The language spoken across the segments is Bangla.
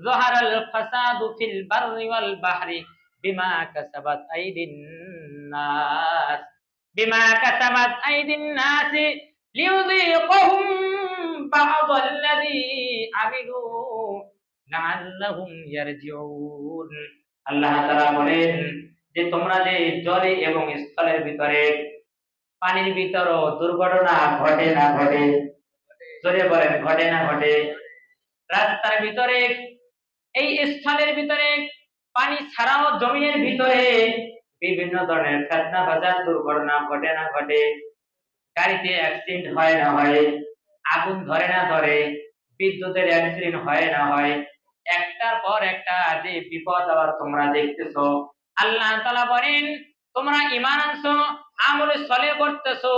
যাহারাল ফাসাদু ফিল বাররি ওয়াল বাহরি বিমা কাসাবাত আইদিন নাস বিমা কাসাবাত আইদিন নাস লিয়ুযীকাহুম বা'দাল্লাযী আমিলু লাআল্লাহুম ইয়ারজিউন। আল্লাহ তাআলা বলেন যে তোমরা যে জলে এবং স্থলের ভিতরে পানির ভিতরও দুর্ঘটনা ঘটে না ঘটে? জোরে বলেন, ঘটে না ঘটে? রাস্তার ভিতরে, এই স্থলের ভিতরে, পানি ছাড়াও জমিনের ভিতরে বিভিন্ন ধরনের ফিতনা বাজার দুর্ঘটনা ঘটে না ঘটে? গাড়িতে অ্যাক্সিডেন্ট হয় না হয়? আগুন ধরে না ধরে? বিদ্যুতের অ্যাক্সিডেন্ট হয় না হয়? একটার পর একটা যে বিপদ আবার তোমরা দেখতেছো। আল্লাহ তাআলা বলেন তোমরা ঈমান আনছো, আমলে সলে করতেছো,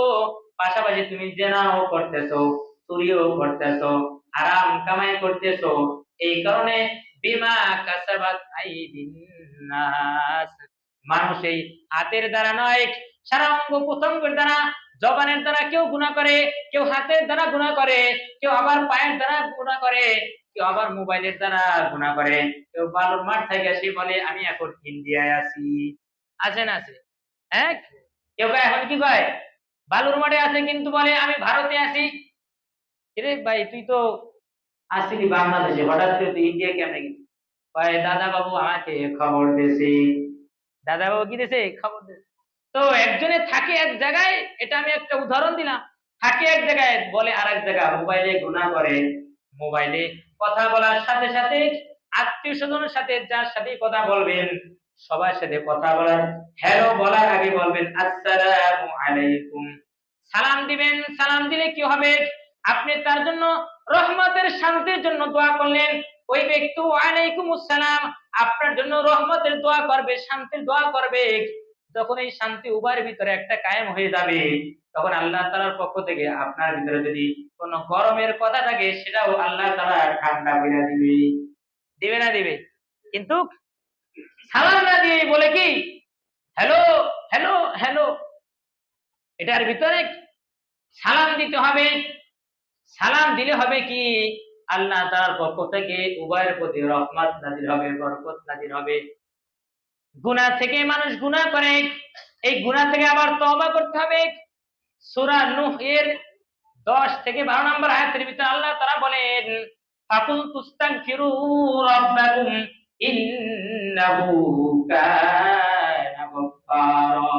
পাশাপাশি তুমি জিনাও করতেছো, চুরিও করতেছো, হারাম কামাই করতেছো। এই কারণে বিমা কাসাবাত আইদিন নাস, মানুষ এই হাতের দ্বারা নয়, সারা অঙ্গ প্রত্যঙ্গের দ্বারা, জবানের দ্বারা কেউ গুনাহ করে, কেউ হাতের দ্বারা গুনাহ করে, কেউ আবার পায়ের দ্বারা গুনাহ করে, কেউ আবার মোবাইলের দ্বারা গুনাহ করে, কেউ বালুর মাঠ থেকে এসে বলে আমি এখন ইন্ডিয়ায় আছি। আছে না আছে? হ্যাঁ, কেউ এখন কি কয় বালুর মাঠে আছে কিন্তু বলে আমি ভারতে আছি। রে ভাই তুই তো আসলি বাংলাদেশে, হঠাৎ করে তুই ইন্ডিয়া কেমনে গেছিস? কয় দাদা বাবু আমাকে খবর দিয়েছে। দাদা বাবু কি দিয়েছে? খবর দিয়েছে। তো একজনে থাকে এক জায়গায়, এটা আমি একটা উদাহরণ দিলাম, থাকে এক জায়গায় বলে আর এক জায়গায়, মোবাইলে গুনাহ করে। মোবাইলে কথা বলার সাথে সাথে আত্মীয় স্বজনের সাথে যার সাথে কথা বলবেন সবার সাথে কথা বলার হ্যালো বলার আগে বলবেন আসসালামু আলাইকুম, সালাম দিবেন। সালাম দিলে কি হবে? আপনি তার জন্য রহমতের শান্তির জন্য দোয়া করলেন, ওই ব্যক্তি ওয়ালাইকুম আসসালাম আপনার জন্য রহমতের দোয়া করবে, শান্তির দোয়া করবে। যখন এই শান্তি উভয়ের ভিতরে একটা কায়েম হয়ে যাবে, তখন আল্লাহ তাআলার পক্ষ থেকে আপনার ভিতরে যদি কোনো গরমের কথা থাকে সেটাও আল্লাহ তাআলা ঠান্ডা করে দিবে। দিবে না দিবে? কিন্তু সালাম না দিয়ে বলে কি হ্যালো হ্যালো হ্যালো, এটার ভিতরে সালাম দিতে হবে। সালাম দিলে হবে কি আল্লাহ তাআলার পক্ষ থেকে উভয়ের প্রতি রহমত নাযিল হবে, বরকত নাযিল হবে। গুনাহ থেকে মানুষ গুনাহ করে, এই গুনাহ থেকে আবার তওবা করতে হবে। সূরা নূহ এর 10 থেকে 12 নম্বর আয়াতের ভিতরে আল্লাহ তাআলা বলেন ফাকুল তুস্তাগফিরু রাব্বাকুম ইন্নাহু কানা গফফারা।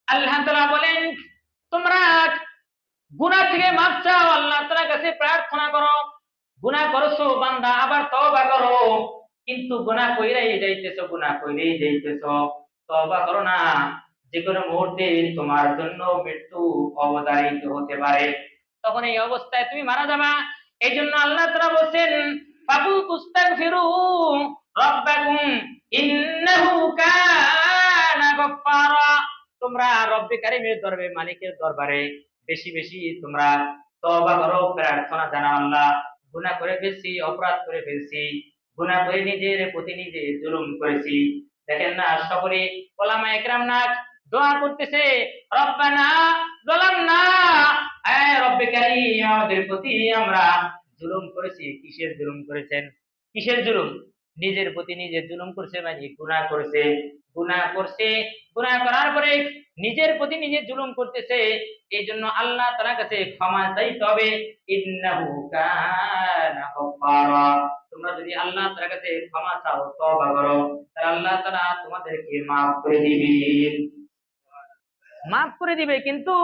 আল্লাহ তাআলা বলেন তোমরা গুনাহ থেকে মাফ চাও, আল্লাহ তাআলার কাছে প্রার্থনা করো। গুনাহ করছো বান্দা, আবার তওবা করো, কিন্তু গুনাহ কইরাই যাইতেছো, গুনাহ কইরাই যাইতেছো, তওবা করো না। যে কোনো মুহূর্তে তোমার জন্য মৃত্যু অবধারিত হতে পারে, তখন এই অবস্থায় তুমি মারা যাবা। এই জন্য আল্লাহ তাআলা বলেন ফাকুল তুস্তাগফিরু রাব্বাকুম ইন্নাহু কানা গফফারা, তোমরা রব্বে কারীমের দরবারে, মালিকের দরবারে বেশি বেশি তোমরা তওবা করো, প্রার্থনা জানাও আল্লাহ গুনাহ করে ফেলছি, অপরাধ করে ফেলছি, গুনাহ করে নিজের প্রতি নিজে জুলুম করেছি। দেখেন না সকলে ওলামা একরাম না দোয়া করতেছে রব্বানা যালামনা, এ রব্বে কারীম আমাদের প্রতি আমরা জুলুম করেছি। কিসের জুলুম করেছেন? কিসের জুলুম? নিজের প্রতি নিজে জুলুম করছে, মানে গুনাহ করেছে। গুনাহ করছে, গুনাহ করার পরে নিজের প্রতি নিজে জুলুম করতেছে। এই জন্য আল্লাহ তাআলার কাছে ক্ষমা চাইতে হবে। ইন্নাহু কানা গফফারা, তোমরা যদি আল্লাহ তাআলার কাছে ক্ষমা চাও, তওবা করো, তাহলে আল্লাহ তাআলা তোমাদেরকে maaf করে দিবেন। মাফ করে দিবে, কিন্তু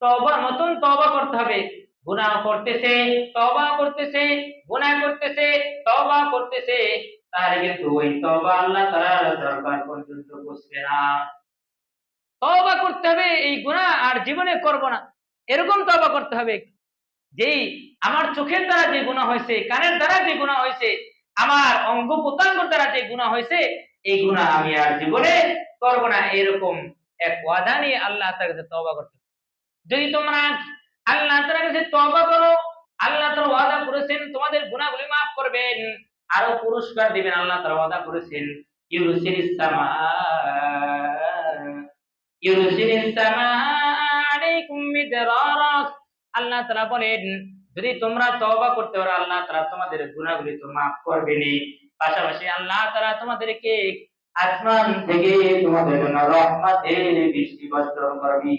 তওবার মতন তওবা করতে হবে। গুনাহ করতেছে, তওবা করতেছে, গুনাহ করতেছে, তওবা করতেছে, তাহলে কিন্তু ওই তওবা আল্লাহ তাআলার দরবার পর্যন্ত পৌঁছবে না। তওবা করতে হবে, এই গুনাহ আর জীবনে করব না, এরকম তওবা করতে হবে। যেই আমার চোখের দ্বারা যে গুনাহ হয়েছে, কানের দ্বারা যে গুনাহ হয়েছে, আমার অঙ্গ প্রত্যঙ্গের দ্বারা যে গুনাহ হয়েছে, এই গুনাহ আমি আর জীবনে করব না, এরকম এক ওয়াদা নিয়ে আল্লাহ তাআলার কাছে তওবা করতে হবে। যদি তোমরা আল্লাহ তাআলার কাছে তওবা করো, আল্লাহ তাআলা ওয়াদা করেছেন তোমাদের গুনাহগুলি maaf করবেন, আরো পুরস্কার দিবেন। আল্লাহ তাআলা ওয়াদা করেছেন ইউরসিলিস সামা আলাইকুম মিদরারা। আল্লাহ তাআলা বলেন যদি তোমরা তওবা করতে পারো, আল্লাহ তাআলা তোমাদের গুনাহগুলি তো maaf করবেনই, পাশাপাশি আল্লাহ তাআলা তোমাদেরকে আসমান থেকে তোমাদের জন্য রহমতের বৃষ্টি বর্ষণ করবে।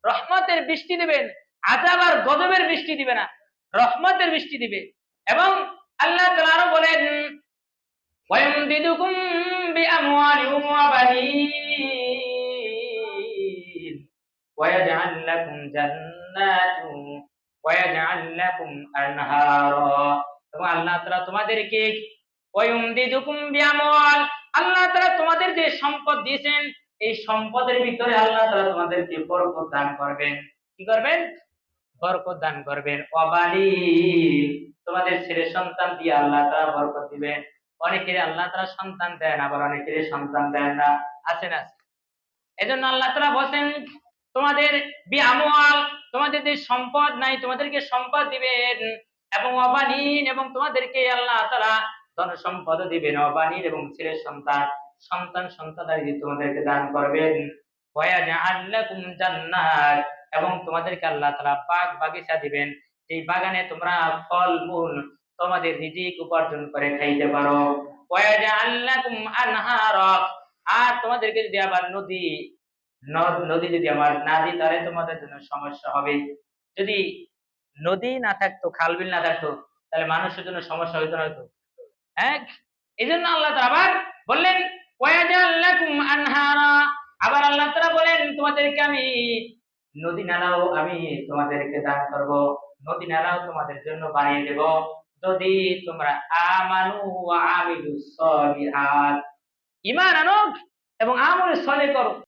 রহমতের বৃষ্টি দিবেন, আযাব আর গজবের বৃষ্টি দিবে না, রহমতের বৃষ্টি দিবে। এবং আল্লাহ তাআলা আরো বলেন, ওয়ায়ুমদিদুকুম বিআমওয়ালিন ওয়া বানিন ওয়ায়াজআল লাকুম জান্নাতুন ওয়ায়াজআল লাকুম আনহারা। এবং আল্লাহ তাআলা তোমাদেরকে ওয়ায়ুমদিদুকুম বিআমওয়াল, আল্লাহ তাআলা তোমাদের যে সম্পদ দিয়েছেন এই সম্পদের ভিতরে আল্লাহ তাআলা তোমাদেরকে বরকত দান করবেন। কি করবেন? বরকত দান করবেন। ওয়াবালিন, তোমাদের ছেলে সন্তান দিয়ে আল্লাহ তাআলা বরকত দিবেন। অনেকের আল্লাহ তাআলা সন্তান দেন, আবার অনেকের সন্তান দেন না, আছে না? এজন্য আল্লাহ তাআলা বলেন তোমাদের বিআমওয়াল, তোমাদের যে সম্পদ নাই তোমাদেরকে সম্পদ দিবেন। এবং ওয়াবালিন, এবং তোমাদেরকে আল্লাহ তাআলা ধন সম্পদ দিবেন। ওয়াবালিন, এবং ছেলে সন্তান, সন্তান সন্তানাদি তোমাদেরকে দান করবেন। ওয়ায়াজআল লাকুম জান্নাত, এবং তোমাদেরকে আল্লাহ তাআলা বাগ বাগিচা দিবেন, এই বাগানে তোমরা ফল মূল তোমাদের রিজিক উপার্জন করে খাইতে পারো। ওয়ায়াজআল লাকুম আনহারা, আর তোমাদেরকে যদি আবার নদী নদী যদি আমার না দিই তাহলে তোমাদের জন্য সমস্যা হবে। যদি নদী না থাকতো, খাল বিল না থাকতো, তাহলে মানুষের জন্য সমস্যা হইতো না হয়তো। হ্যাঁ, এই জন্য আল্লাহ তাআলা আবার বললেন ওয়ায়াজআল লাকুম আনহারা, আবার আল্লাহ তাআলা বলেন তোমাদেরকে আমি নদী নালাও আমি তোমাদেরকে দান করব, নদী নালাও তোমাদের জন্য বানিয়ে দেব, যদি তোমরা আমানু ওয়া আমিলুস সলিহাত, ঈমান আনো এবং আমল সালেহ করো।